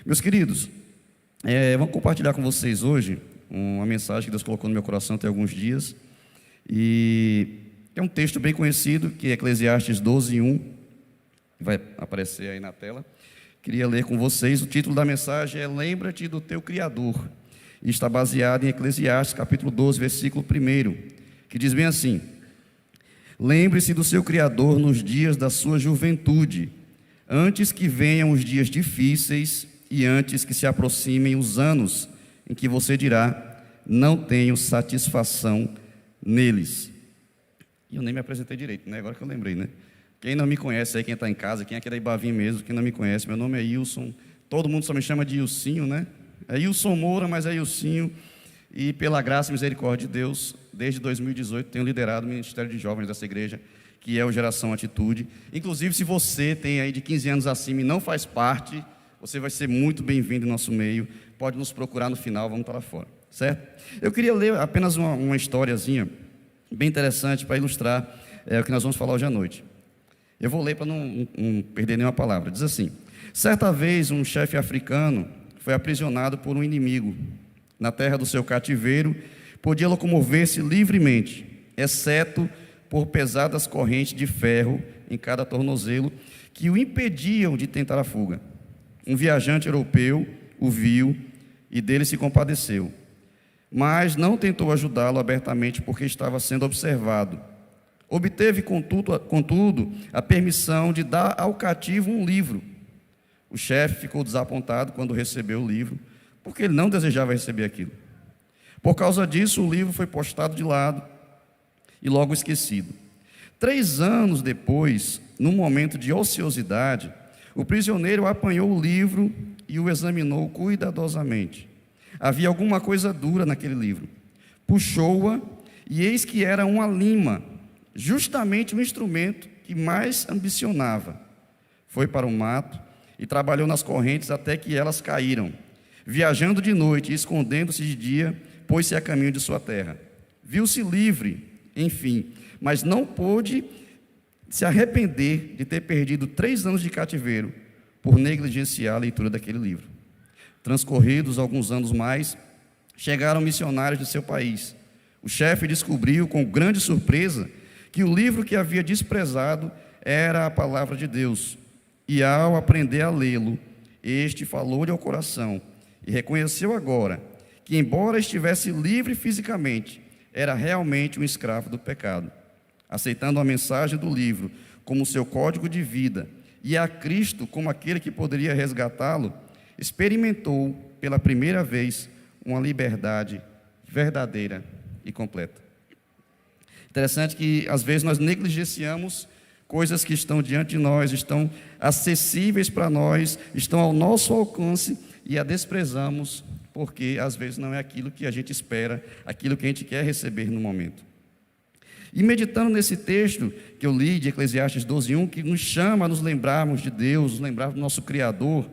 Meus queridos, vamos compartilhar com vocês hoje uma mensagem que Deus colocou no meu coração tem alguns dias. E é um texto bem conhecido, que é Eclesiastes 12:1, vai aparecer aí na tela. Queria ler com vocês. O título da mensagem é Lembra-te do teu Criador. E está baseado em Eclesiastes capítulo 12, versículo 1, que diz bem assim: Lembre-se do seu Criador nos dias da sua juventude, antes que venham os dias difíceis e antes que se aproximem os anos em que você dirá, não tenho satisfação neles. E eu nem me apresentei direito, né? Agora que eu lembrei, né? Quem não me conhece aí, quem está em casa, quem é aqui da Ibavim mesmo, quem não me conhece, meu nome é Ilson, todo mundo só me chama de Ilcinho, né? É Ilson Moura, mas é Ilcinho, e pela graça e misericórdia de Deus, desde 2018 tenho liderado o Ministério de Jovens dessa igreja, que é o Geração Atitude. Inclusive, se você tem aí de 15 anos acima e não faz parte, você vai ser muito bem-vindo em nosso meio, pode nos procurar no final, vamos para lá fora, certo? Eu queria ler apenas uma historiazinha bem interessante para ilustrar o que nós vamos falar hoje à noite. Eu vou ler para não perder nenhuma palavra. Diz assim: certa vez um chefe africano foi aprisionado por um inimigo. Na terra do seu cativeiro, podia locomover-se livremente, exceto por pesadas correntes de ferro em cada tornozelo que o impediam de tentar a fuga. Um viajante europeu o viu e dele se compadeceu, mas não tentou ajudá-lo abertamente porque estava sendo observado. Obteve, contudo, a permissão de dar ao cativo um livro. O chefe ficou desapontado quando recebeu o livro, porque ele não desejava receber aquilo. Por causa disso, o livro foi postado de lado e logo esquecido. 3 anos depois, num momento de ociosidade, o prisioneiro apanhou o livro e o examinou cuidadosamente. Havia alguma coisa dura naquele livro. Puxou-a e eis que era uma lima, justamente o instrumento que mais ambicionava. Foi para o mato e trabalhou nas correntes até que elas caíram. Viajando de noite e escondendo-se de dia, pôs-se a caminho de sua terra. Viu-se livre, enfim, mas não pôde se arrepender de ter perdido 3 anos de cativeiro por negligenciar a leitura daquele livro. Transcorridos alguns anos mais, chegaram missionários de seu país. O chefe descobriu com grande surpresa que o livro que havia desprezado era a palavra de Deus. E ao aprender a lê-lo, este falou-lhe ao coração e reconheceu agora que, embora estivesse livre fisicamente, era realmente um escravo do pecado. Aceitando a mensagem do livro como seu código de vida e a Cristo como aquele que poderia resgatá-lo, experimentou pela primeira vez uma liberdade verdadeira e completa. Interessante que às vezes nós negligenciamos coisas que estão diante de nós, estão acessíveis para nós, estão ao nosso alcance e a desprezamos porque às vezes não é aquilo que a gente espera, aquilo que a gente quer receber no momento. E meditando nesse texto que eu li de Eclesiastes 12:1, que nos chama a nos lembrarmos de Deus, nos lembrarmos do nosso Criador,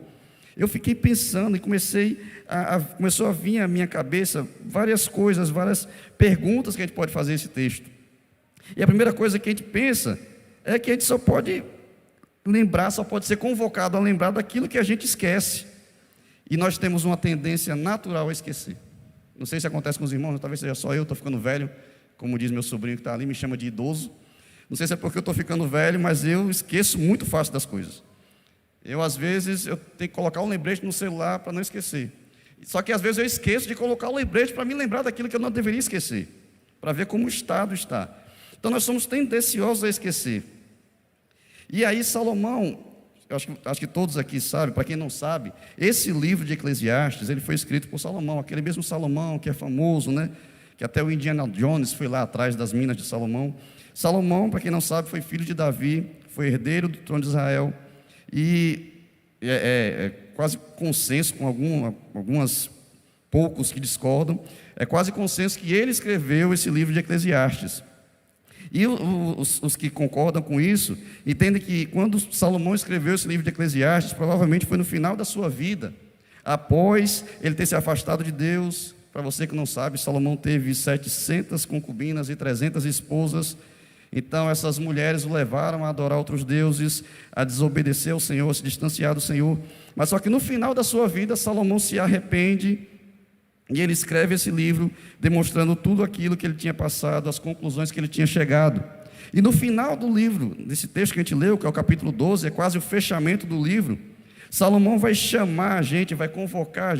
eu fiquei pensando e começou a vir à minha cabeça várias coisas, várias perguntas que a gente pode fazer a esse texto. E a primeira coisa que a gente pensa é que a gente só pode lembrar, só pode ser convocado a lembrar daquilo que a gente esquece. E nós temos uma tendência natural a esquecer. Não sei se acontece com os irmãos, talvez seja só eu, estou ficando velho, como diz meu sobrinho que está ali, me chama de idoso. Não sei se é porque eu estou ficando velho, mas eu esqueço muito fácil das coisas. Às vezes, eu tenho que colocar um lembrete no celular para não esquecer. Só que às vezes eu esqueço de colocar o lembrete para me lembrar daquilo que eu não deveria esquecer, para ver como o estado está. Então nós somos tendenciosos a esquecer. E aí Salomão, acho que todos aqui sabem, para quem não sabe, esse livro de Eclesiastes, ele foi escrito por Salomão, aquele mesmo Salomão que é famoso, né? Que até o Indiana Jones foi lá atrás das minas de Salomão. Salomão, para quem não sabe, foi filho de Davi, foi herdeiro do trono de Israel, e é quase consenso, com algumas poucos que discordam, é quase consenso que ele escreveu esse livro de Eclesiastes. E os que concordam com isso, entendem que quando Salomão escreveu esse livro de Eclesiastes, provavelmente foi no final da sua vida, após ele ter se afastado de Deus. Para você que não sabe, Salomão teve 700 concubinas e 300 esposas, Então essas mulheres o levaram a adorar outros deuses, a desobedecer ao Senhor, a se distanciar do Senhor. Mas só que no final da sua vida, Salomão se arrepende e ele escreve esse livro demonstrando tudo aquilo que ele tinha passado, as conclusões que ele tinha chegado. E no final do livro, desse texto que a gente leu, que é o capítulo 12, é quase o fechamento do livro, Salomão vai chamar a gente, vai convocar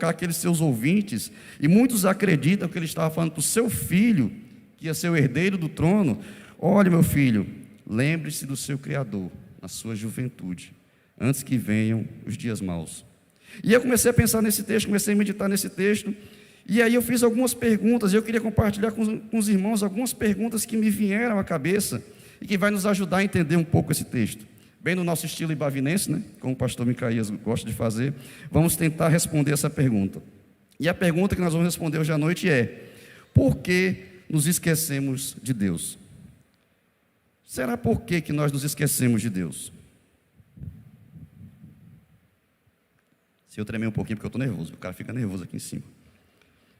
aqueles seus ouvintes, e muitos acreditam que ele estava falando para o seu filho, que ia ser o herdeiro do trono. Olha, meu filho, lembre-se do seu Criador na sua juventude, antes que venham os dias maus. E eu comecei a pensar nesse texto, comecei a meditar nesse texto, e aí eu fiz algumas perguntas, e eu queria compartilhar com os irmãos algumas perguntas que me vieram à cabeça, e que vai nos ajudar a entender um pouco esse texto. Bem no nosso estilo ibavinense, né? Como o pastor Micaías gosta de fazer, vamos tentar responder essa pergunta. E a pergunta que nós vamos responder hoje à noite é: por que nos esquecemos de Deus? Será por que nós nos esquecemos de Deus? Se eu tremer um pouquinho, porque eu estou nervoso, o cara fica nervoso aqui em cima.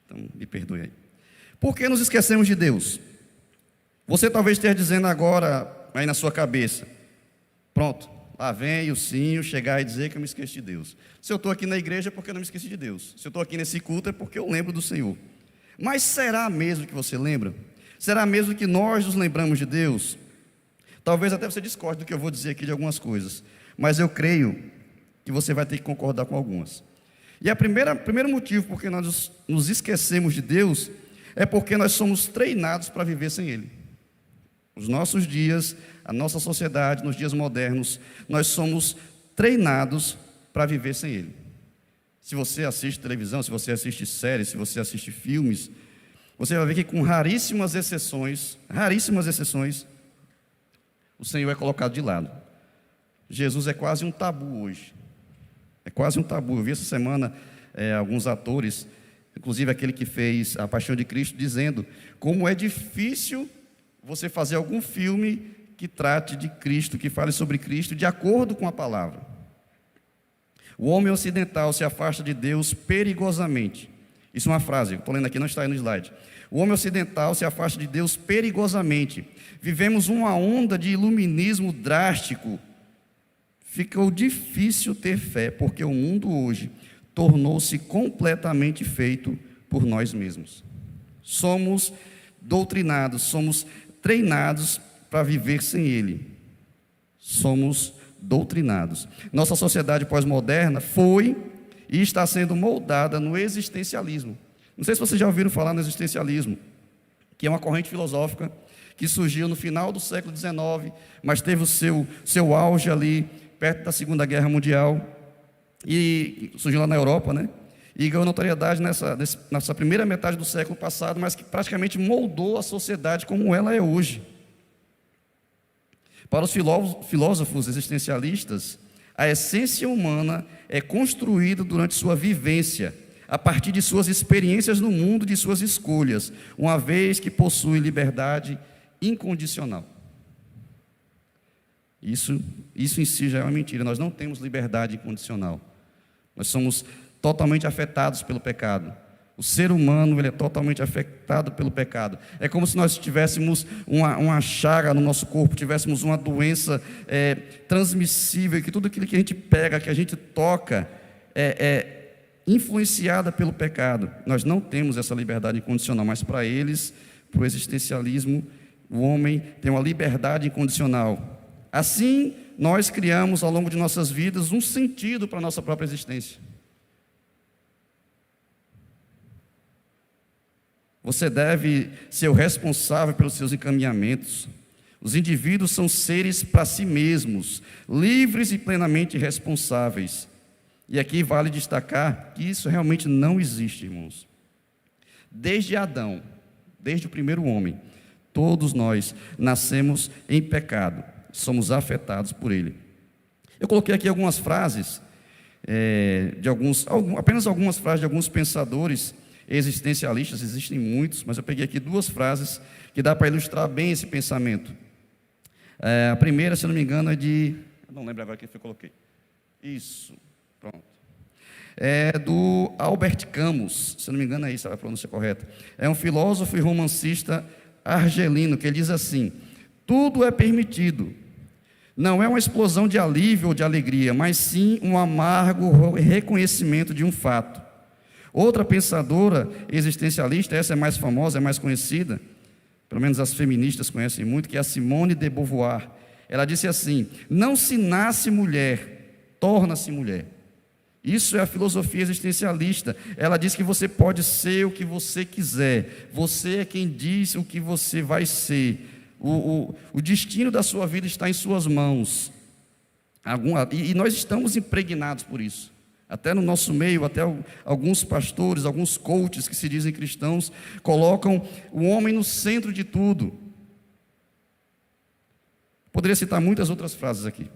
Então, me perdoe aí. Por que nos esquecemos de Deus? Você talvez esteja dizendo agora, aí na sua cabeça: pronto, lá vem o Sinho chegar e dizer que eu me esqueci de Deus. Se eu estou aqui na igreja é porque eu não me esqueci de Deus. Se eu estou aqui nesse culto é porque eu lembro do Senhor. Mas será mesmo que você lembra? Será mesmo que nós nos lembramos de Deus? Talvez até você discorde do que eu vou dizer aqui de algumas coisas, mas eu creio que você vai ter que concordar com algumas. E o primeiro motivo por que nós nos esquecemos de Deus é porque nós somos treinados para viver sem Ele. Os nossos dias, a nossa sociedade, nos dias modernos, nós somos treinados para viver sem Ele. Se você assiste televisão, se você assiste séries, se você assiste filmes, você vai ver que com raríssimas exceções, o Senhor é colocado de lado. Jesus é quase um tabu hoje. É quase um tabu. Eu vi essa semana alguns atores, inclusive aquele que fez A Paixão de Cristo, dizendo como é difícil você fazer algum filme que trate de Cristo, que fale sobre Cristo, de acordo com a palavra. O homem ocidental se afasta de Deus perigosamente. Isso é uma frase, estou lendo aqui, não está aí no slide. O homem ocidental se afasta de Deus perigosamente. Vivemos uma onda de iluminismo drástico. Ficou difícil ter fé, porque o mundo hoje tornou-se completamente feito por nós mesmos. Somos doutrinados, somos treinados para viver sem Ele. Somos doutrinados. Nossa sociedade pós-moderna foi e está sendo moldada no existencialismo. Não sei se vocês já ouviram falar no existencialismo, que é uma corrente filosófica que surgiu no final do século XIX, mas teve o seu auge ali perto da Segunda Guerra Mundial, e surgiu lá na Europa, né? E ganhou notoriedade nessa primeira metade do século passado, mas que praticamente moldou a sociedade como ela é hoje. Para os filósofos existencialistas, a essência humana é construída durante sua vivência, a partir de suas experiências no mundo, de suas escolhas, uma vez que possui liberdade incondicional. Isso em si já é uma mentira. Nós não temos liberdade incondicional. Nós somos totalmente afetados pelo pecado. O ser humano, ele é totalmente afetado pelo pecado. É como se nós tivéssemos uma chaga no nosso corpo, tivéssemos uma doença transmissível, que tudo aquilo que a gente pega, que a gente toca, é influenciada pelo pecado. Nós não temos essa liberdade incondicional, mas para eles, para o existencialismo, o homem tem uma liberdade incondicional. Assim, nós criamos ao longo de nossas vidas um sentido para a nossa própria existência. Você deve ser o responsável pelos seus encaminhamentos. Os indivíduos são seres para si mesmos, livres e plenamente responsáveis. E aqui vale destacar que isso realmente não existe, irmãos. Desde Adão, desde o primeiro homem, todos nós nascemos em pecado, somos afetados por ele. Eu coloquei aqui algumas frases, apenas algumas frases de alguns pensadores existencialistas, existem muitos, mas eu peguei aqui duas frases que dá para ilustrar bem esse pensamento. A primeira, se não me engano, é de... não lembro agora quem foi que eu coloquei. Isso, pronto. É do Albert Camus, se não me engano é isso, a pronúncia correta. É um filósofo e romancista argelino, que ele diz assim: Tudo é permitido. Não é uma explosão de alívio ou de alegria, mas sim um amargo reconhecimento de um fato. Outra pensadora existencialista, essa é mais famosa, é mais conhecida, pelo menos as feministas conhecem muito, que é a Simone de Beauvoir. Ela disse assim: não se nasce mulher, torna-se mulher. Isso é a filosofia existencialista. Ela diz que você pode ser o que você quiser, você é quem diz o que você vai ser. O destino da sua vida está em suas mãos. E nós estamos impregnados por isso. Até no nosso meio, até alguns pastores, alguns coaches que se dizem cristãos, colocam o homem no centro de tudo. Poderia citar muitas outras frases aqui.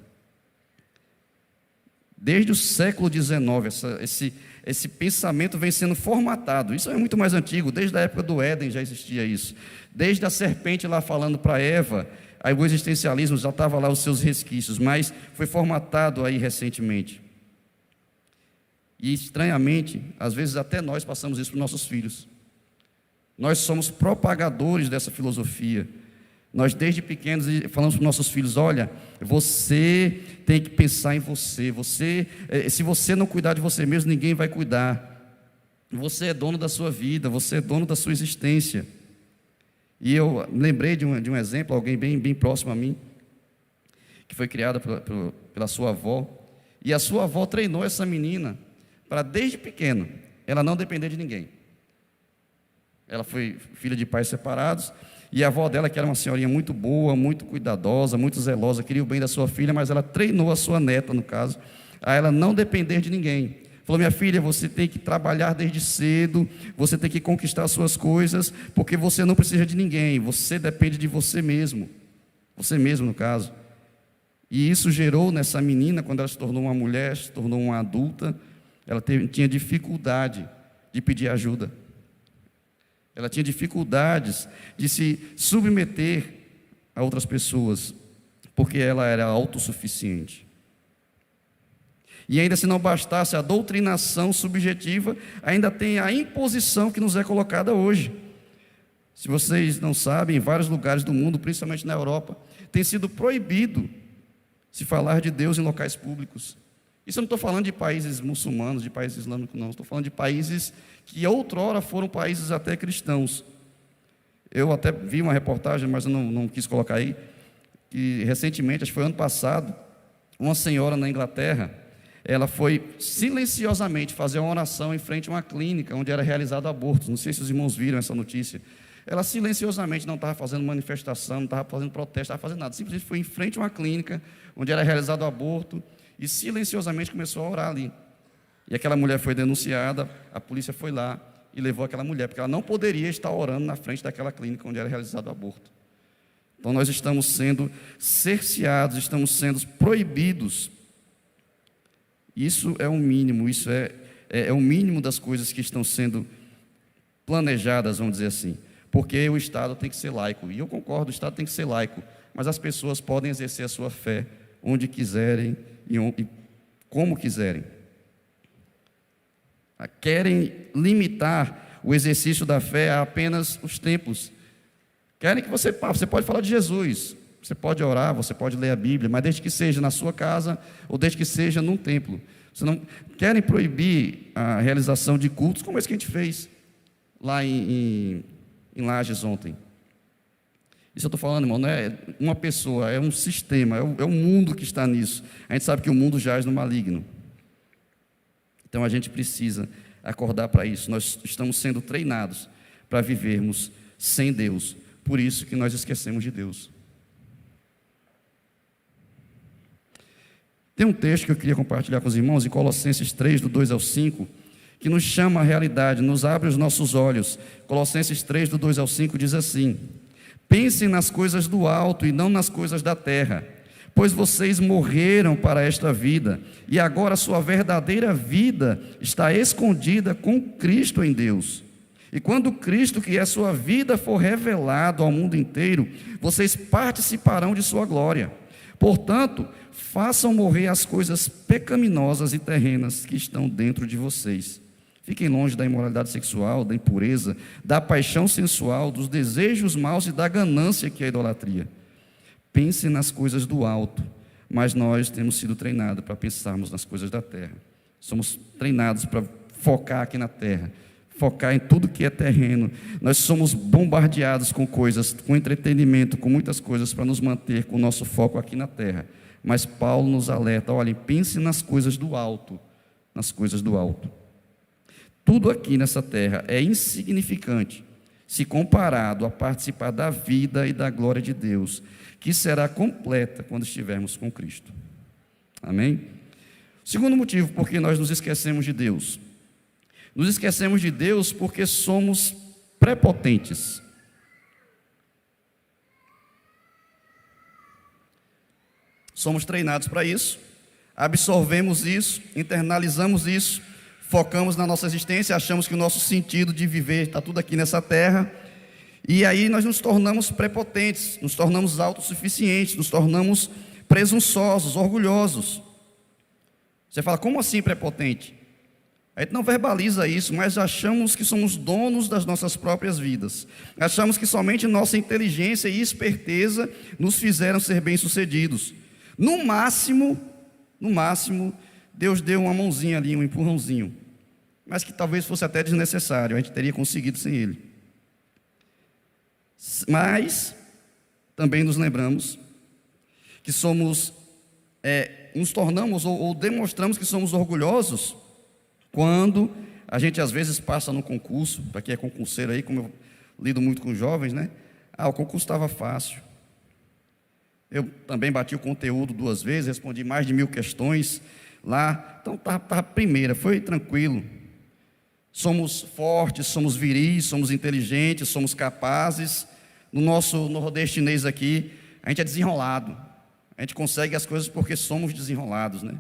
Desde o século XIX, esse pensamento vem sendo formatado. Isso é muito mais antigo, desde a época do Éden já existia isso. Desde a serpente lá falando para Eva, aí o existencialismo já estava lá os seus resquícios, mas foi formatado aí recentemente. E estranhamente, às vezes até nós passamos isso para os nossos filhos. Nós somos propagadores dessa filosofia. Nós desde pequenos falamos para os nossos filhos: olha, você tem que pensar em você. Se você não cuidar de você mesmo, ninguém vai cuidar. Você é dono da sua vida, você é dono da sua existência. E eu lembrei de um exemplo, alguém bem próximo a mim, que foi criada pela sua avó. E a sua avó treinou essa menina para, desde pequeno, ela não depender de ninguém. Ela foi filha de pais separados, e a avó dela, que era uma senhorinha muito boa, muito cuidadosa, muito zelosa, queria o bem da sua filha, mas ela treinou a sua neta, no caso, a ela não depender de ninguém. Falou: minha filha, você tem que trabalhar desde cedo, você tem que conquistar as suas coisas, porque você não precisa de ninguém, você depende de você mesmo, no caso. E isso gerou nessa menina, quando ela se tornou uma mulher, se tornou uma adulta, ela tinha dificuldade de pedir ajuda. Ela tinha dificuldades de se submeter a outras pessoas, porque ela era autossuficiente. E ainda, se não bastasse a doutrinação subjetiva, ainda tem a imposição que nos é colocada hoje. Se vocês não sabem, em vários lugares do mundo, principalmente na Europa, tem sido proibido se falar de Deus em locais públicos. Isso eu não estou falando de países muçulmanos, de países islâmicos, não. Estou falando de países que outrora foram países até cristãos. Eu até vi uma reportagem, mas eu não quis colocar aí, que recentemente, acho que foi ano passado, uma senhora na Inglaterra, ela foi silenciosamente fazer uma oração em frente a uma clínica onde era realizado abortos. Não sei se os irmãos viram essa notícia. Ela silenciosamente não estava fazendo manifestação, não estava fazendo protesto, não estava fazendo nada. Simplesmente foi em frente a uma clínica onde era realizado aborto e silenciosamente começou a orar ali. E aquela mulher foi denunciada, a polícia foi lá e levou aquela mulher, porque ela não poderia estar orando na frente daquela clínica onde era realizado o aborto. Então nós estamos sendo cerceados, estamos sendo proibidos. Isso é o mínimo, isso é o mínimo das coisas que estão sendo planejadas, vamos dizer assim. Porque o Estado tem que ser laico, e eu concordo, o Estado tem que ser laico, mas as pessoas podem exercer a sua fé onde quiserem e como quiserem. Querem limitar o exercício da fé a apenas os templos. Querem que você pode falar de Jesus, você pode orar, você pode ler a Bíblia, mas desde que seja na sua casa ou desde que seja num templo. Querem proibir a realização de cultos como esse que a gente fez lá em Lages ontem. Isso eu estou falando, irmão, não é uma pessoa, é um sistema, é o mundo que está nisso. A gente sabe que o mundo jaz no maligno. Então a gente precisa acordar para isso. Nós estamos sendo treinados para vivermos sem Deus. Por isso que nós esquecemos de Deus. Tem um texto que eu queria compartilhar com os irmãos, em Colossenses 3, do 2 ao 5, que nos chama à realidade, nos abre os nossos olhos. Colossenses 3, do 2 ao 5, diz assim: pensem nas coisas do alto e não nas coisas da terra, pois vocês morreram para esta vida, e agora sua verdadeira vida está escondida com Cristo em Deus. E quando Cristo, que é sua vida, for revelado ao mundo inteiro, vocês participarão de sua glória. Portanto, façam morrer as coisas pecaminosas e terrenas que estão dentro de vocês. Fiquem longe da imoralidade sexual, da impureza, da paixão sensual, dos desejos maus e da ganância, que é a idolatria. pense nas coisas do alto, mas nós temos sido treinados para pensarmos nas coisas da terra. Somos treinados para focar aqui na terra, focar em tudo que é terreno. Nós somos bombardeados com coisas, com entretenimento, com muitas coisas para nos manter com o nosso foco aqui na terra. Mas Paulo nos alerta: olhem, pense nas coisas do alto, nas coisas do alto. Tudo aqui nessa terra é insignificante se comparado a participar da vida e da glória de Deus, que será completa quando estivermos com Cristo. Amém? Segundo motivo por que nós nos esquecemos de Deus. Nos esquecemos de Deus porque somos prepotentes. Somos treinados para isso, absorvemos isso, internalizamos isso, focamos na nossa existência, achamos que o nosso sentido de viver está tudo aqui nessa terra, e aí nós nos tornamos prepotentes, nos tornamos autossuficientes, nos tornamos presunçosos, orgulhosos. Você fala, como assim prepotente? A gente não verbaliza isso, mas achamos que somos donos das nossas próprias vidas. Achamos que somente nossa inteligência e esperteza nos fizeram ser bem-sucedidos. No máximo, Deus deu uma mãozinha ali, um empurrãozinho, mas que talvez fosse até desnecessário, a gente teria conseguido sem Ele. Mas também nos lembramos que nos tornamos ou demonstramos que somos orgulhosos quando a gente às vezes passa no concurso. Para quem é concurseiro aí, como eu lido muito com jovens, né? O concurso estava fácil. Eu também bati o conteúdo 2 vezes, respondi mais de 1000 questões lá. Então estava primeira, foi tranquilo. Somos fortes, somos viris, somos inteligentes, somos capazes. No nosso nordestinês aqui, a gente é desenrolado. A gente consegue as coisas porque somos desenrolados, né?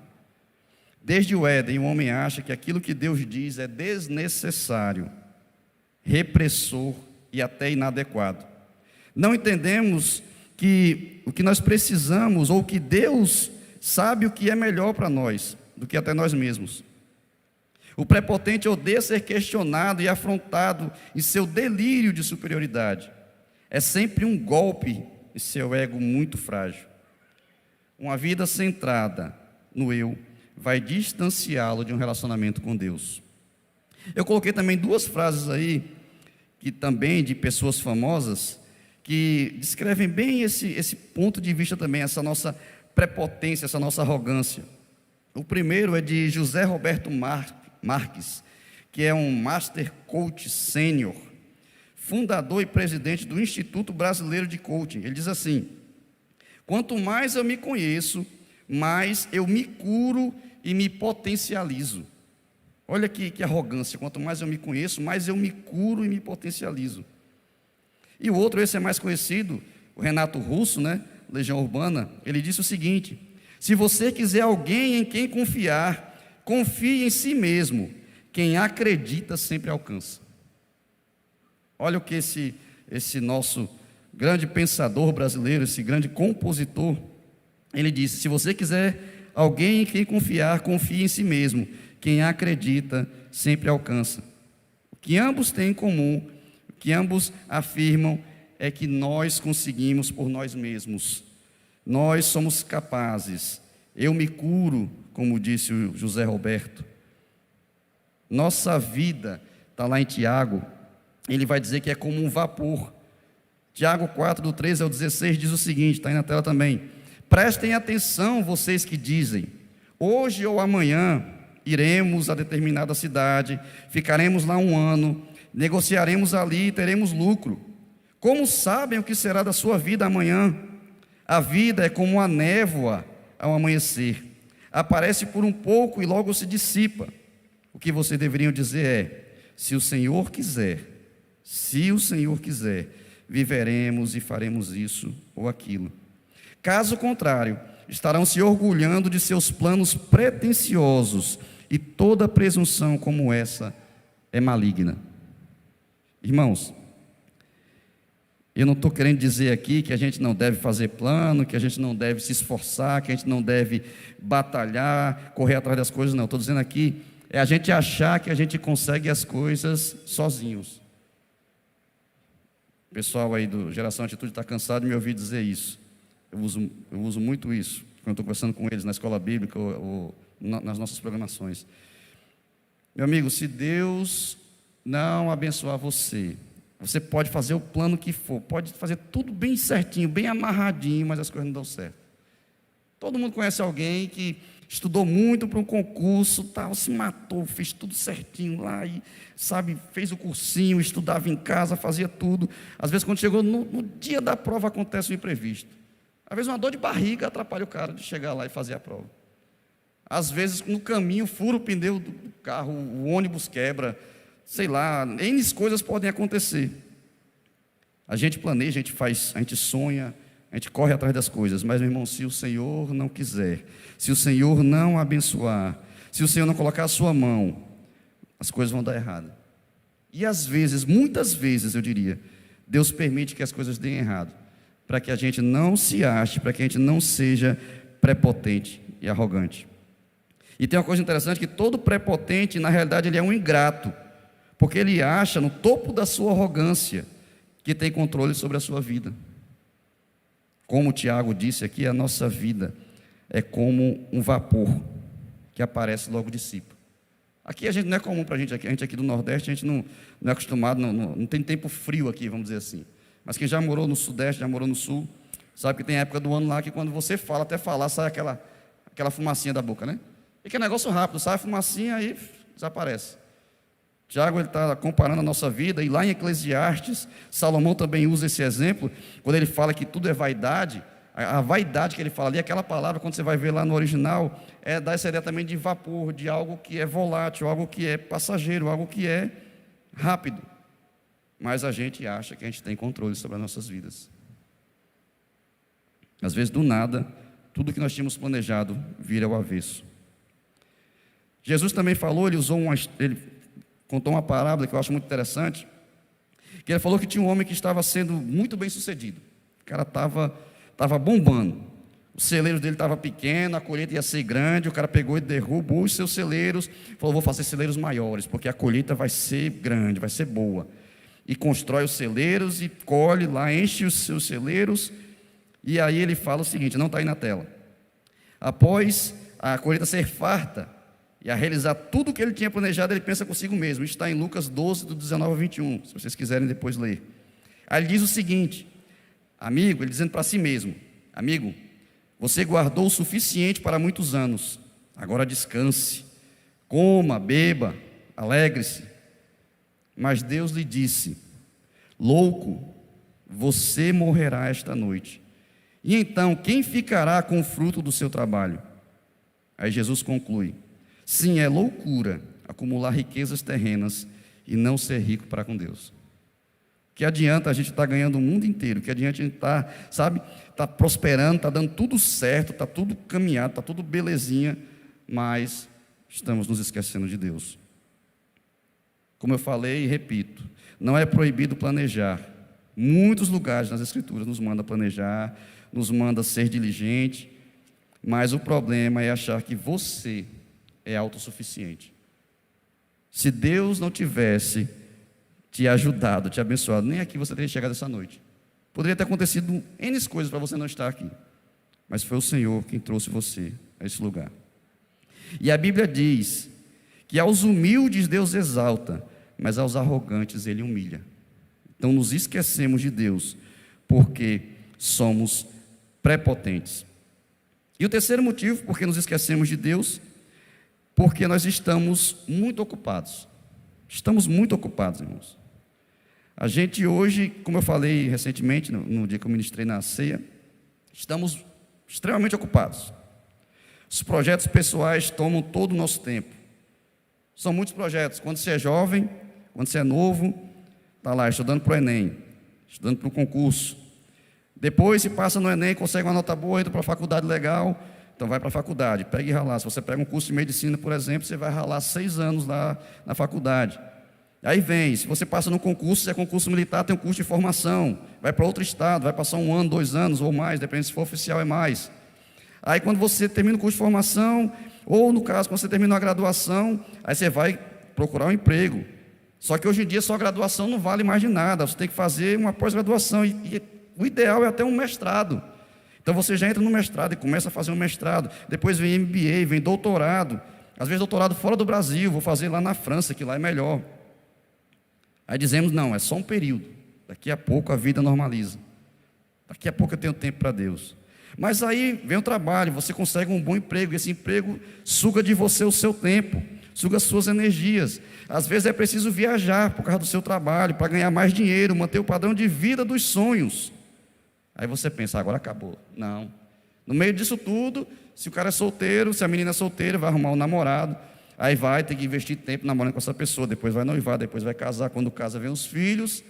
Desde o Éden, o homem acha que aquilo que Deus diz é desnecessário, repressor e até inadequado. Não entendemos que o que nós precisamos, ou que Deus sabe o que é melhor para nós, do que até nós mesmos. O prepotente odeia ser questionado e afrontado em seu delírio de superioridade. É sempre um golpe em seu ego muito frágil. Uma vida centrada no eu vai distanciá-lo de um relacionamento com Deus. Eu coloquei também 2 frases aí, que também de pessoas famosas, que descrevem bem esse ponto de vista também, essa nossa prepotência, essa nossa arrogância. O primeiro é de José Roberto Marques, que é um Master Coach Sênior, fundador e presidente do Instituto Brasileiro de Coaching. Ele diz assim: quanto mais eu me conheço, mais eu me curo e me potencializo. Olha que arrogância: quanto mais eu me conheço, mais eu me curo e me potencializo. E o outro, esse é mais conhecido, o Renato Russo, né? Legião Urbana, ele disse o seguinte: se você quiser alguém em quem confiar, confie em si mesmo. Quem acredita sempre alcança. Olha o que esse nosso grande pensador brasileiro, esse grande compositor, ele disse: se você quiser alguém em quem confiar, confie em si mesmo. Quem acredita sempre alcança. O que ambos têm em comum, o que ambos afirmam, é que nós conseguimos por nós mesmos. Nós somos capazes. Eu me curo, como disse o José Roberto. Nossa vida, está lá em Tiago, ele vai dizer que é como um vapor. Tiago 4, do 13 ao 16, diz o seguinte, está aí na tela também: prestem atenção, vocês que dizem, hoje ou amanhã iremos a determinada cidade, ficaremos lá 1 ano, negociaremos ali e teremos lucro. Como sabem o que será da sua vida amanhã? A vida é como a névoa ao amanhecer. Aparece por um pouco e logo se dissipa. O que vocês deveriam dizer é: se o Senhor quiser, viveremos e faremos isso ou aquilo. Caso contrário, estarão se orgulhando de seus planos pretensiosos, e toda presunção como essa é maligna. Irmãos, eu não estou querendo dizer aqui que a gente não deve fazer plano, que a gente não deve se esforçar, que a gente não deve batalhar, correr atrás das coisas, não. Estou dizendo aqui, é a gente achar que a gente consegue as coisas sozinhos. O pessoal aí do Geração Atitude está cansado de me ouvir dizer isso. Eu uso muito isso quando estou conversando com eles na escola bíblica ou nas nossas programações. Meu amigo, se Deus não abençoar você, você pode fazer o plano que for, pode fazer tudo bem certinho, bem amarradinho, mas as coisas não dão certo. Todo mundo conhece alguém que estudou muito para um concurso, tal, se matou, fez tudo certinho lá, e, sabe, fez o cursinho, estudava em casa, fazia tudo. Às vezes, quando chegou no dia da prova, acontece um imprevisto. Às vezes, uma dor de barriga atrapalha o cara de chegar lá e fazer a prova. Às vezes, no caminho, fura o pneu do carro, o ônibus quebra, sei lá, N coisas podem acontecer. A gente planeja, a gente faz, a gente sonha, a gente corre atrás das coisas, mas, meu irmão, se o Senhor não quiser, se o Senhor não abençoar, se o Senhor não colocar a sua mão, as coisas vão dar errado. E às vezes, muitas vezes, eu diria, Deus permite que as coisas deem errado, para que a gente não se ache, para que a gente não seja prepotente e arrogante. E tem uma coisa interessante, que todo prepotente, na realidade, ele é um ingrato, porque ele acha, no topo da sua arrogância, que tem controle sobre a sua vida. Como o Tiago disse aqui, a nossa vida é como um vapor que aparece logo dissipa. Aqui a gente não é comum para a gente aqui do Nordeste, a gente não é acostumado, não tem tempo frio aqui, vamos dizer assim. Mas quem já morou no Sudeste, já morou no Sul, sabe que tem época do ano lá que quando você fala, até falar, sai aquela fumacinha da boca, né? E que é negócio rápido, sai a fumacinha e desaparece. Tiago está comparando a nossa vida, e lá em Eclesiastes, Salomão também usa esse exemplo, quando ele fala que tudo é vaidade. A vaidade que ele fala ali, aquela palavra, quando você vai ver lá no original, dá essa ideia também de vapor, de algo que é volátil, algo que é passageiro, algo que é rápido. Mas a gente acha que a gente tem controle sobre as nossas vidas. Às vezes, do nada, tudo que nós tínhamos planejado vira ao avesso. Jesus também falou, ele contou uma parábola que eu acho muito interessante, que ele falou que tinha um homem que estava sendo muito bem sucedido. O cara estava bombando. O celeiro dele estava pequeno, a colheita ia ser grande, o cara pegou e derrubou os seus celeiros, falou, vou fazer celeiros maiores, porque a colheita vai ser grande, vai ser boa. E constrói os celeiros e colhe lá, enche os seus celeiros, e aí ele fala o seguinte, não está aí na tela. Após a colheita ser farta, e a realizar tudo o que ele tinha planejado, ele pensa consigo mesmo. Isso está em Lucas 12, do 19 ao 21, se vocês quiserem depois ler. Aí ele diz o seguinte, amigo, ele dizendo para si mesmo, amigo, você guardou o suficiente para muitos anos, agora descanse, coma, beba, alegre-se. Mas Deus lhe disse, louco, você morrerá esta noite. E então, quem ficará com o fruto do seu trabalho? Aí Jesus conclui, sim, é loucura acumular riquezas terrenas e não ser rico para com Deus. Que adianta a gente estar ganhando o mundo inteiro, que adianta a gente estar, sabe, está prosperando, está dando tudo certo, está tudo caminhado, está tudo belezinha, mas estamos nos esquecendo de Deus. Como eu falei e repito, não é proibido planejar. Muitos lugares nas Escrituras nos manda planejar, nos manda ser diligente, mas o problema é achar que você é autossuficiente. Se Deus não tivesse te ajudado, te abençoado, nem aqui você teria chegado essa noite. Poderia ter acontecido N coisas para você não estar aqui, mas foi o Senhor quem trouxe você a esse lugar. E a Bíblia diz que aos humildes Deus exalta, mas aos arrogantes Ele humilha. Então nos esquecemos de Deus, porque somos prepotentes. E o terceiro motivo, porque nos esquecemos de Deus, porque nós estamos muito ocupados. Estamos muito ocupados, irmãos. A gente hoje, como eu falei recentemente, no dia que eu ministrei na ceia, estamos extremamente ocupados. Os projetos pessoais tomam todo o nosso tempo. São muitos projetos. Quando você é jovem, quando você é novo, está lá estudando para o Enem, estudando para o concurso. Depois, se passa no Enem, consegue uma nota boa, entra para a faculdade legal, então vai para a faculdade, pega e ralar. Se você pega um curso de medicina, por exemplo, você vai ralar 6 anos lá na faculdade. Aí vem, se você passa no concurso, se é concurso militar, tem um curso de formação, vai para outro estado, vai passar 1 ano, 2 anos ou mais, depende se for oficial é mais. Aí quando você termina o curso de formação, ou no caso, quando você termina a graduação, aí você vai procurar um emprego. Só que hoje em dia só a graduação não vale mais de nada, você tem que fazer uma pós-graduação, e o ideal é até um mestrado. Então você já entra no mestrado e começa a fazer um mestrado, depois vem MBA, vem doutorado, às vezes doutorado fora do Brasil, vou fazer lá na França, que lá é melhor. Aí dizemos, não, é só um período, daqui a pouco a vida normaliza, daqui a pouco eu tenho tempo para Deus. Mas aí vem o trabalho, você consegue um bom emprego, e esse emprego suga de você o seu tempo, suga as suas energias. Às vezes é preciso viajar por causa do seu trabalho, para ganhar mais dinheiro, manter o padrão de vida dos sonhos. Aí você pensa, agora acabou. Não. No meio disso tudo, se o cara é solteiro, se a menina é solteira, vai arrumar um namorado, aí vai ter que investir tempo namorando com essa pessoa, depois vai noivar, depois vai casar, quando casa vem os filhos,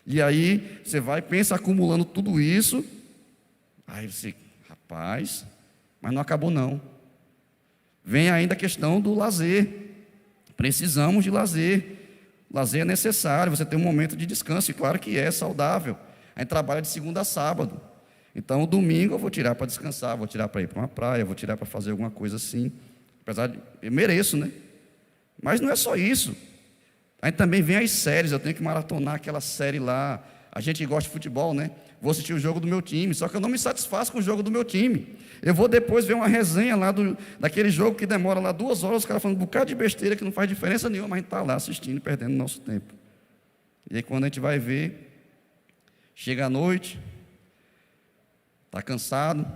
e aí você vai, pensa acumulando tudo isso, aí você, rapaz, mas não acabou não. Vem ainda a questão do lazer, precisamos de lazer, lazer é necessário, você tem um momento de descanso, e claro que é saudável, a gente trabalha de segunda a sábado, então o domingo eu vou tirar para descansar, vou tirar para ir para uma praia, vou tirar para fazer alguma coisa assim, apesar de, eu mereço, né? Mas não é só isso, aí também vem as séries, eu tenho que maratonar aquela série lá, a gente gosta de futebol, né? Vou assistir o jogo do meu time, só que eu não me satisfaço com o jogo do meu time, eu vou depois ver uma resenha lá daquele jogo que demora lá 2 horas, os caras falando um bocado de besteira que não faz diferença nenhuma, mas a gente está lá assistindo e perdendo nosso tempo, e aí quando a gente vai ver, chega à noite, está cansado,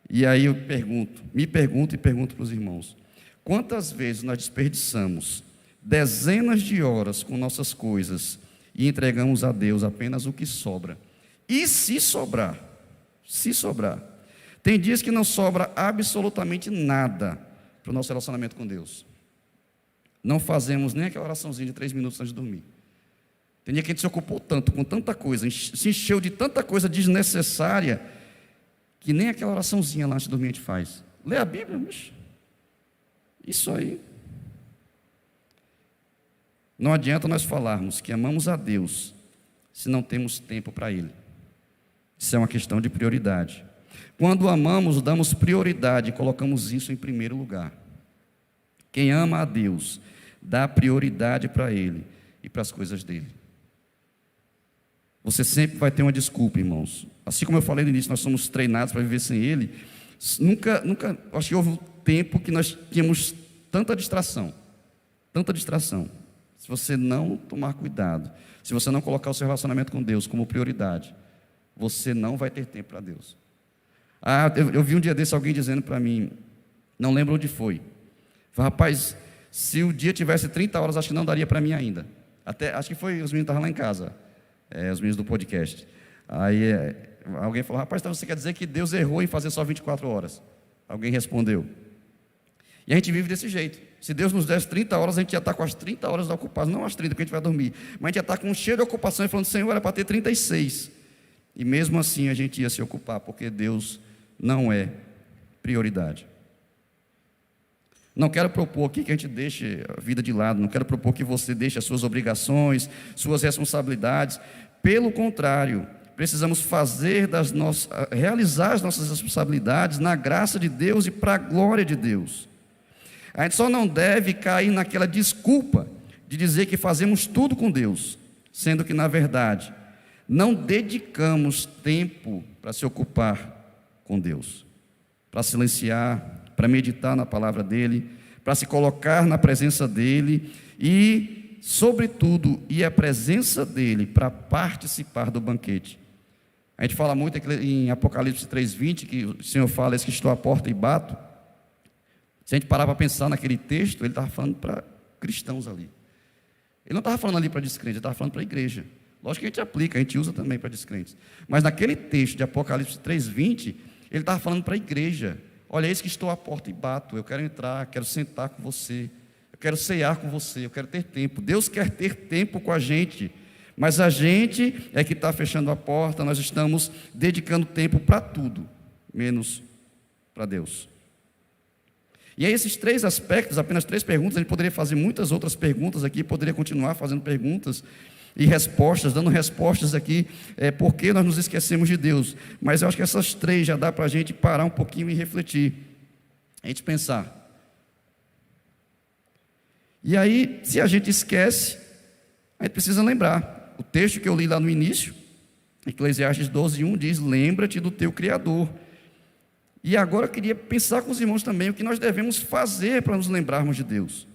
e aí eu me pergunto e pergunto para os irmãos, quantas vezes nós desperdiçamos dezenas de horas com nossas coisas e entregamos a Deus apenas o que sobra? E se sobrar, tem dias que não sobra absolutamente nada para o nosso relacionamento com Deus, não fazemos nem aquela oraçãozinha de 3 minutos antes de dormir. Tem dia que a gente se ocupou tanto, com tanta coisa, se encheu de tanta coisa desnecessária, que nem aquela oraçãozinha lá antes de dormir a gente faz. Lê a Bíblia, bicho. Isso aí. Não adianta nós falarmos que amamos a Deus, se não temos tempo para Ele. Isso é uma questão de prioridade. Quando amamos, damos prioridade e colocamos isso em primeiro lugar. Quem ama a Deus, dá prioridade para Ele e para as coisas dEle. Você sempre vai ter uma desculpa, irmãos. Assim como eu falei no início, nós somos treinados para viver sem Ele. Nunca, acho que houve um tempo que nós tínhamos tanta distração. Se você não tomar cuidado, se você não colocar o seu relacionamento com Deus como prioridade, você não vai ter tempo para Deus. Eu vi um dia desse alguém dizendo para mim, não lembro onde foi. Falei, rapaz, se o dia tivesse 30 horas, acho que não daria para mim ainda. Acho que foi, os meninos estavam lá em casa. Os meninos do podcast. Aí alguém falou, rapaz, então você quer dizer que Deus errou em fazer só 24 horas? Alguém respondeu. E a gente vive desse jeito. Se Deus nos desse 30 horas, a gente ia estar com as 30 horas ocupadas, não as 30, porque a gente vai dormir, mas a gente ia estar com um cheio de ocupação e falando, Senhor, era para ter 36. E mesmo assim a gente ia se ocupar, porque Deus não é prioridade. Não quero propor aqui que a gente deixe a vida de lado, não quero propor que você deixe as suas obrigações, suas responsabilidades. Pelo contrário, precisamos realizar as nossas responsabilidades na graça de Deus e para a glória de Deus. A gente só não deve cair naquela desculpa de dizer que fazemos tudo com Deus, sendo que, na verdade, não dedicamos tempo para se ocupar com Deus, para silenciar, para meditar na palavra dEle, para se colocar na presença dEle e, sobretudo, ir à presença dEle para participar do banquete. A gente fala muito em Apocalipse 3:20, que o Senhor fala, eis que estou à porta e bato. Se a gente parar para pensar naquele texto, ele estava falando para cristãos ali. Ele não estava falando ali para descrentes, ele estava falando para a igreja. Lógico que a gente aplica, a gente usa também para descrentes. Mas naquele texto de Apocalipse 3:20, ele estava falando para a igreja. Olha, eis que estou à porta e bato, eu quero entrar, quero sentar com você, eu quero cear com você, eu quero ter tempo. Deus quer ter tempo com a gente, mas a gente é que está fechando a porta, nós estamos dedicando tempo para tudo, menos para Deus. E aí esses 3 aspectos, apenas 3 perguntas, a gente poderia fazer muitas outras perguntas aqui, poderia continuar fazendo perguntas e respostas, dando respostas aqui, por que nós nos esquecemos de Deus. Mas eu acho que essas 3 já dá para a gente parar um pouquinho e refletir, a gente pensar. E aí, se a gente esquece, a gente precisa lembrar. O texto que eu li lá no início, Eclesiastes 12:1 diz: lembra-te do teu Criador. E agora eu queria pensar com os irmãos também o que nós devemos fazer para nos lembrarmos de Deus.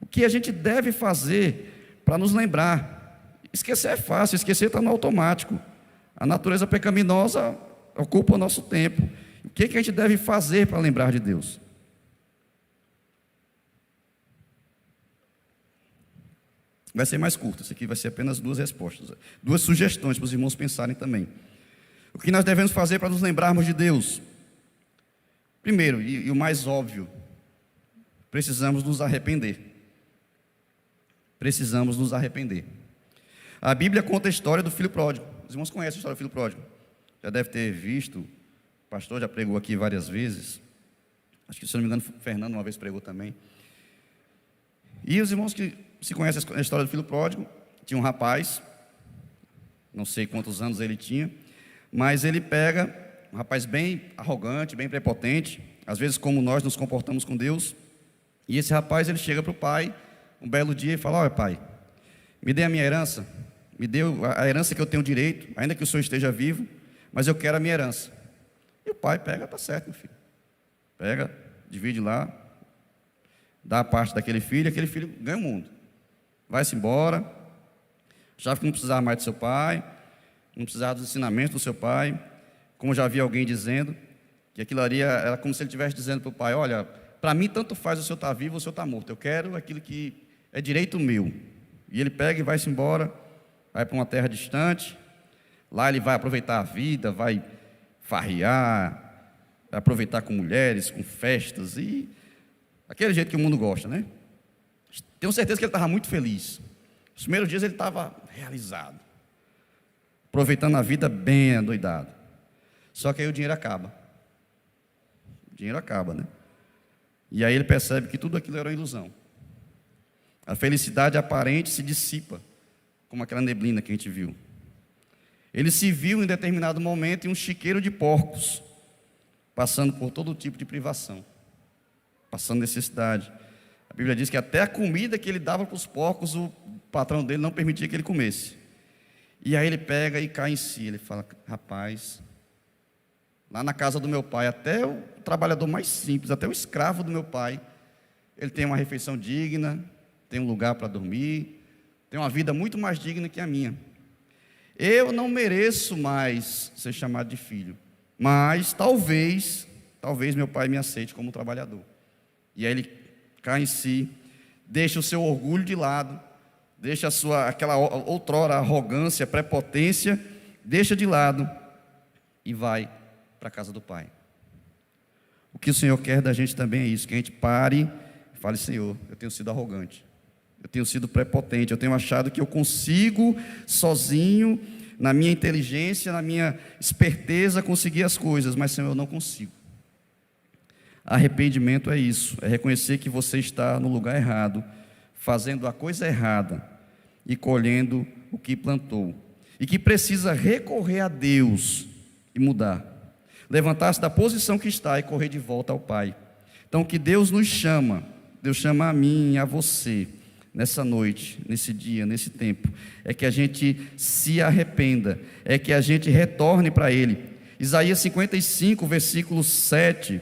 O que a gente deve fazer para nos lembrar? Esquecer é fácil, esquecer está no automático. A natureza pecaminosa ocupa o nosso tempo. O que a gente deve fazer para lembrar de Deus? Vai ser mais curto, isso aqui vai ser apenas 2 respostas, 2 sugestões para os irmãos pensarem também. O que nós devemos fazer para nos lembrarmos de Deus? Primeiro, e o mais óbvio, precisamos nos arrepender. Precisamos nos arrepender. A Bíblia conta a história do filho pródigo. Os irmãos conhecem a história do filho pródigo. Já deve ter visto, o pastor já pregou aqui várias vezes. Acho que, se não me engano, Fernando uma vez pregou também. E os irmãos que se conhecem a história do filho pródigo, tinha um rapaz, não sei quantos anos ele tinha, mas ele pega um rapaz bem arrogante, bem prepotente, às vezes como nós nos comportamos com Deus, e esse rapaz ele chega para o pai, um belo dia, e fala: olha pai, me dê a minha herança, me dê a herança que eu tenho direito, ainda que o senhor esteja vivo, mas eu quero a minha herança. E o pai pega: tá certo, meu filho, pega, divide lá, dá a parte daquele filho, aquele filho ganha o mundo, vai-se embora, já que não precisava mais do seu pai, não precisava dos ensinamentos do seu pai, como já havia alguém dizendo, que aquilo ali era como se ele estivesse dizendo para o pai: olha, para mim tanto faz o senhor estar vivo ou o senhor estar morto, eu quero aquilo que é direito meu. E ele pega e vai-se embora, vai para uma terra distante, lá ele vai aproveitar a vida, vai farrear, vai aproveitar com mulheres, com festas, e aquele jeito que o mundo gosta, né? Tenho certeza que ele estava muito feliz. Os primeiros dias ele estava realizado, aproveitando a vida bem adoidado. Só que aí o dinheiro acaba. O dinheiro acaba, né? E aí ele percebe que tudo aquilo era uma ilusão. A felicidade aparente se dissipa, como aquela neblina que a gente viu. Ele se viu em determinado momento em um chiqueiro de porcos, passando por todo tipo de privação, passando necessidade. A Bíblia diz que até a comida que ele dava para os porcos, o patrão dele não permitia que ele comesse. E aí ele pega e cai em si. Ele fala: rapaz, lá na casa do meu pai, até o trabalhador mais simples, até o escravo do meu pai, ele tem uma refeição digna, tem um lugar para dormir, tem uma vida muito mais digna que a minha. Eu não mereço mais ser chamado de filho, mas talvez meu pai me aceite como trabalhador. E aí ele cai em si, deixa o seu orgulho de lado, deixa aquela outrora arrogância, prepotência, deixa de lado e vai para a casa do pai. O que o Senhor quer da gente também é isso, que a gente pare e fale: Senhor, eu tenho sido arrogante, eu tenho sido prepotente, eu tenho achado que eu consigo sozinho, na minha inteligência, na minha esperteza, conseguir as coisas, mas Senhor, eu não consigo. Arrependimento é isso, é reconhecer que você está no lugar errado, fazendo a coisa errada e colhendo o que plantou, e que precisa recorrer a Deus e mudar, levantar-se da posição que está e correr de volta ao Pai. Então, que Deus nos chama, Deus chama a mim e a você, nessa noite, nesse dia, nesse tempo, é que a gente se arrependa, é que a gente retorne para Ele. Isaías 55, versículo 7,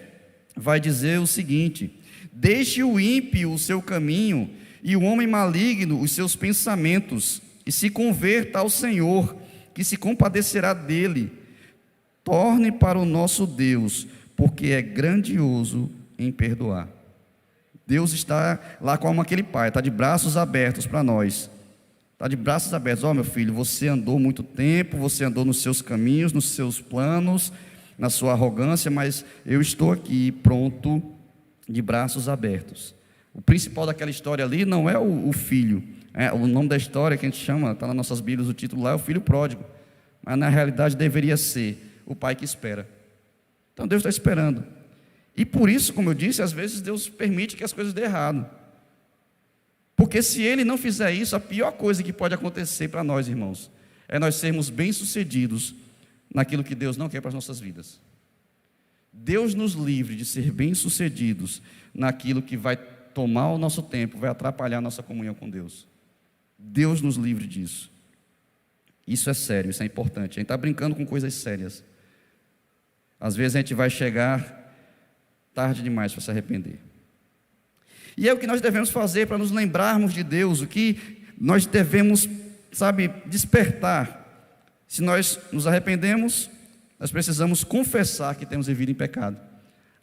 vai dizer o seguinte: deixe o ímpio o seu caminho, e o homem maligno os seus pensamentos, e se converta ao Senhor, que se compadecerá dele. Torne para o nosso Deus, porque é grandioso em perdoar. Deus está lá como aquele pai, está de braços abertos para nós. Está de braços abertos: ó, meu filho, você andou muito tempo, você andou nos seus caminhos, nos seus planos, na sua arrogância, mas eu estou aqui pronto, de braços abertos. O principal daquela história ali não é o filho, o nome da história que a gente chama, está nas nossas Bíblias, o título lá é o filho pródigo, mas na realidade deveria ser o pai que espera. Então Deus está esperando, e por isso, como eu disse, às vezes Deus permite que as coisas dêem errado, porque se Ele não fizer isso, a pior coisa que pode acontecer para nós, irmãos, é nós sermos bem-sucedidos naquilo que Deus não quer para as nossas vidas. Deus nos livre de ser bem-sucedidos naquilo que vai tomar o nosso tempo, vai atrapalhar a nossa comunhão com Deus. Deus nos livre disso. Isso é sério, isso é importante. A gente está brincando com coisas sérias. Às vezes a gente vai chegar tarde demais para se arrepender. E é o que nós devemos fazer para nos lembrarmos de Deus, o que nós devemos, despertar. Se nós nos arrependemos, nós precisamos confessar que temos vivido em pecado.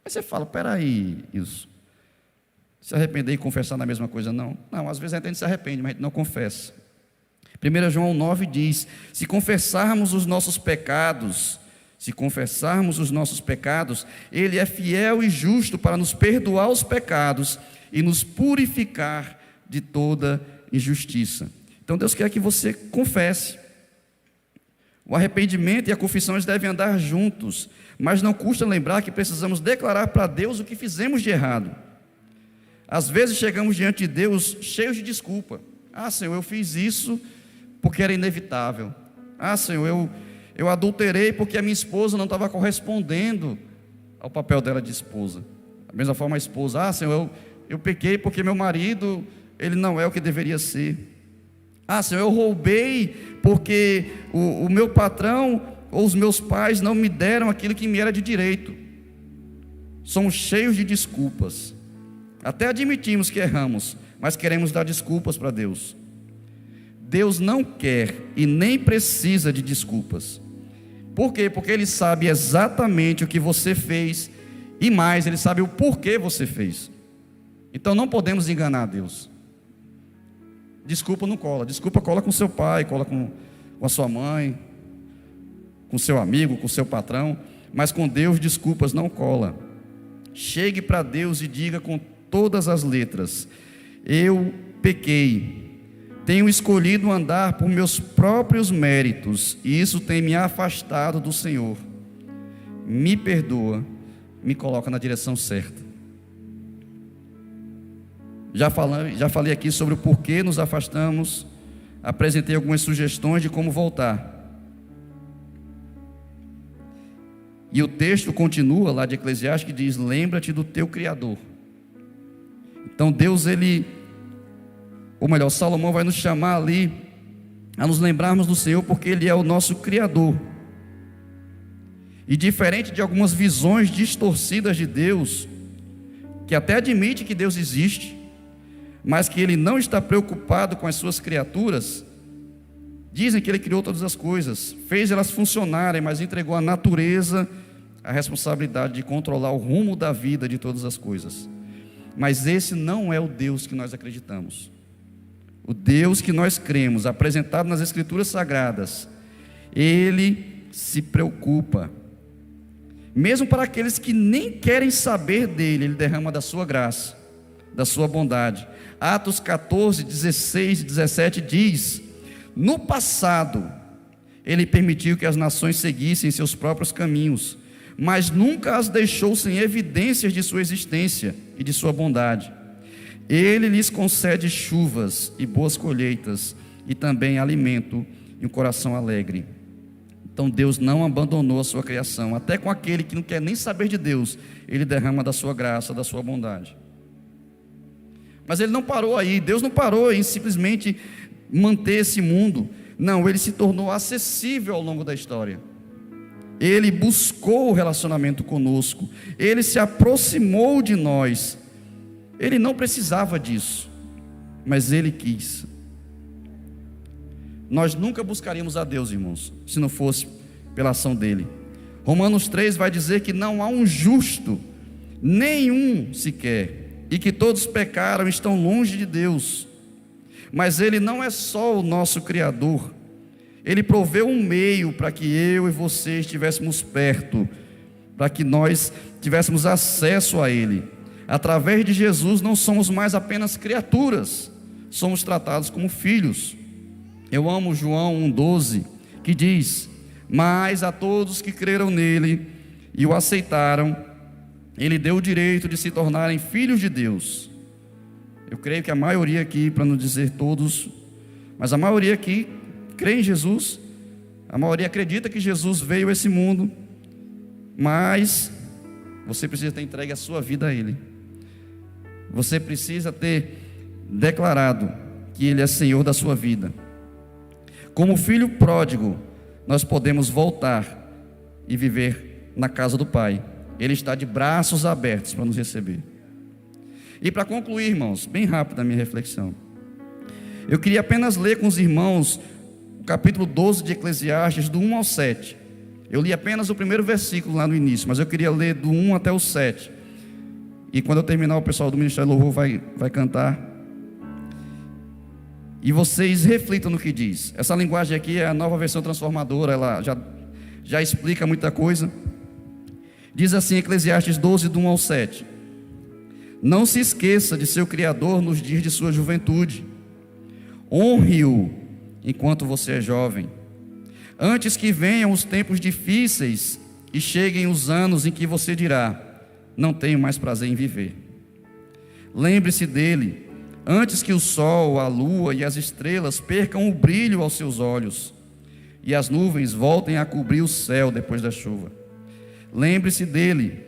Aí você fala, peraí, isso. Se arrepender e confessar na mesma coisa, não. Não, às vezes a gente se arrepende, mas a gente não confessa. 1 João 9 diz, se confessarmos os nossos pecados, Ele é fiel e justo para nos perdoar os pecados e nos purificar de toda injustiça. Então Deus quer que você confesse. O arrependimento e a confissão eles devem andar juntos, mas não custa lembrar que precisamos declarar para Deus o que fizemos de errado. Às vezes chegamos diante de Deus cheios de desculpa. Senhor, eu fiz isso porque era inevitável. Senhor, eu adulterei porque a minha esposa não estava correspondendo ao papel dela de esposa. Da mesma forma a esposa, Senhor, eu pequei porque meu marido, ele não é o que deveria ser. Senhor, eu roubei porque o meu patrão ou os meus pais não me deram aquilo que me era de direito. Somos cheios de desculpas. Até admitimos que erramos, mas queremos dar desculpas para Deus. Deus não quer e nem precisa de desculpas. Por quê? Porque Ele sabe exatamente o que você fez e mais, Ele sabe o porquê você fez. Então não podemos enganar Deus. Desculpa não cola. Desculpa cola com seu pai, cola com a sua mãe, com seu amigo, com seu patrão, mas com Deus desculpas não cola. Chegue para Deus e diga com todas as letras: eu pequei. Tenho escolhido andar por meus próprios méritos, e isso tem me afastado do Senhor. Me perdoa, me coloca na direção certa. Já falei aqui sobre o porquê nos afastamos, apresentei algumas sugestões de como voltar. E o texto continua lá de Eclesiastes que diz: lembra-te do teu Criador. Então Deus, Salomão vai nos chamar ali a nos lembrarmos do Senhor, porque Ele é o nosso Criador. E diferente de algumas visões distorcidas de Deus, que até admite que Deus existe, mas que Ele não está preocupado com as suas criaturas, dizem que Ele criou todas as coisas, fez elas funcionarem, mas entregou à natureza a responsabilidade de controlar o rumo da vida de todas as coisas. Mas esse não é o Deus que nós acreditamos. O Deus que nós cremos, apresentado nas Escrituras Sagradas, Ele se preocupa. Mesmo para aqueles que nem querem saber dEle, Ele derrama da sua graça, da sua bondade. Atos 14, 16 e 17 diz: no passado, Ele permitiu que as nações seguissem seus próprios caminhos, mas nunca as deixou sem evidências de sua existência e de sua bondade. Ele lhes concede chuvas e boas colheitas, e também alimento e um coração alegre. Então Deus não abandonou a sua criação. Até com aquele que não quer nem saber de Deus, Ele derrama da sua graça, da sua bondade. Mas Ele não parou aí. Deus não parou em simplesmente manter esse mundo. Não, Ele se tornou acessível ao longo da história. Ele buscou o relacionamento conosco. Ele se aproximou de nós. Ele não precisava disso, mas Ele quis. Nós nunca buscaríamos a Deus, irmãos, se não fosse pela ação dEle. Romanos 3 vai dizer que não há um justo, nenhum sequer, e que todos pecaram e estão longe de Deus. Mas Ele não é só o nosso Criador. Ele proveu um meio para que eu e você estivéssemos perto, para que nós tivéssemos acesso a Ele. Através de Jesus não somos mais apenas criaturas, somos tratados como filhos. Eu amo João 1,12, que diz: mas a todos que creram nele e o aceitaram, Ele deu o direito de se tornarem filhos de Deus. Eu creio que a maioria aqui, para não dizer todos, mas a maioria aqui crê em Jesus. A maioria acredita que Jesus veio a esse mundo, mas você precisa ter entregue a sua vida a Ele. Você precisa ter declarado que Ele é Senhor da sua vida. como filho pródigo, nós podemos voltar e viver na casa do Pai. Ele está de braços abertos para nos receber. E para concluir, irmãos, bem rápido a minha reflexão, eu queria apenas ler com os irmãos o capítulo 12 de Eclesiastes, do 1 ao 7. Eu li apenas o primeiro versículo lá no início, mas eu queria ler do 1 até o 7. E quando eu terminar, o pessoal do Ministério Louvor vai cantar. E vocês reflitam no que diz. Essa linguagem aqui é a Nova Versão Transformadora, ela já explica muita coisa. Diz assim, Eclesiastes 12, do 1 ao 7. Não se esqueça de seu Criador nos dias de sua juventude. Honre-o enquanto você é jovem, antes que venham os tempos difíceis e cheguem os anos em que você dirá: não tenho mais prazer em viver. Lembre-se dele antes que o sol, a lua e as estrelas percam o brilho aos seus olhos e as nuvens voltem a cobrir o céu depois da chuva. Lembre-se dele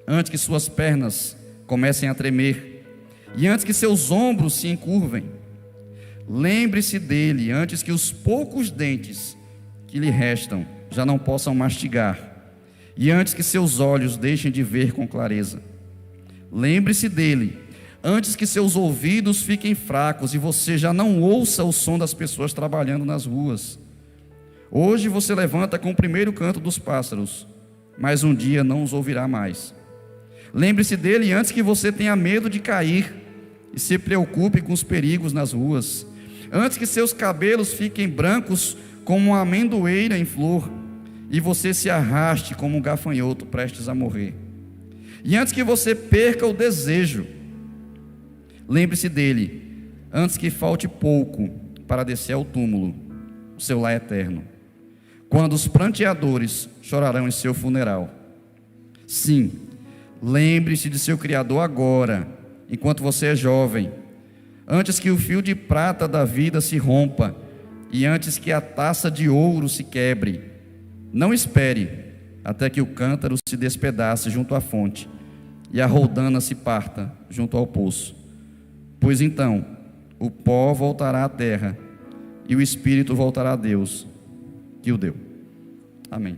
antes que suas pernas comecem a tremer e antes que seus ombros se encurvem. Lembre-se dele antes que os poucos dentes que lhe restam já não possam mastigar e antes que seus olhos deixem de ver com clareza. Lembre-se dele antes que seus ouvidos fiquem fracos e você já não ouça o som das pessoas trabalhando nas ruas. Hoje você levanta com o primeiro canto dos pássaros, mas um dia não os ouvirá mais. Lembre-se dele antes que você tenha medo de cair e se preocupe com os perigos nas ruas, antes que seus cabelos fiquem brancos como uma amendoeira em flor e você se arraste como um gafanhoto prestes a morrer. E antes que você perca o desejo, lembre-se dele antes que falte pouco para descer ao túmulo, o seu lar eterno, quando os pranteadores chorarão em seu funeral. Sim, lembre-se de seu Criador agora, enquanto você é jovem, antes que o fio de prata da vida se rompa e antes que a taça de ouro se quebre. Não espere até que o cântaro se despedace junto à fonte e a roldana se parta junto ao poço, pois então o pó voltará à terra e o espírito voltará a Deus que o deu. Amém.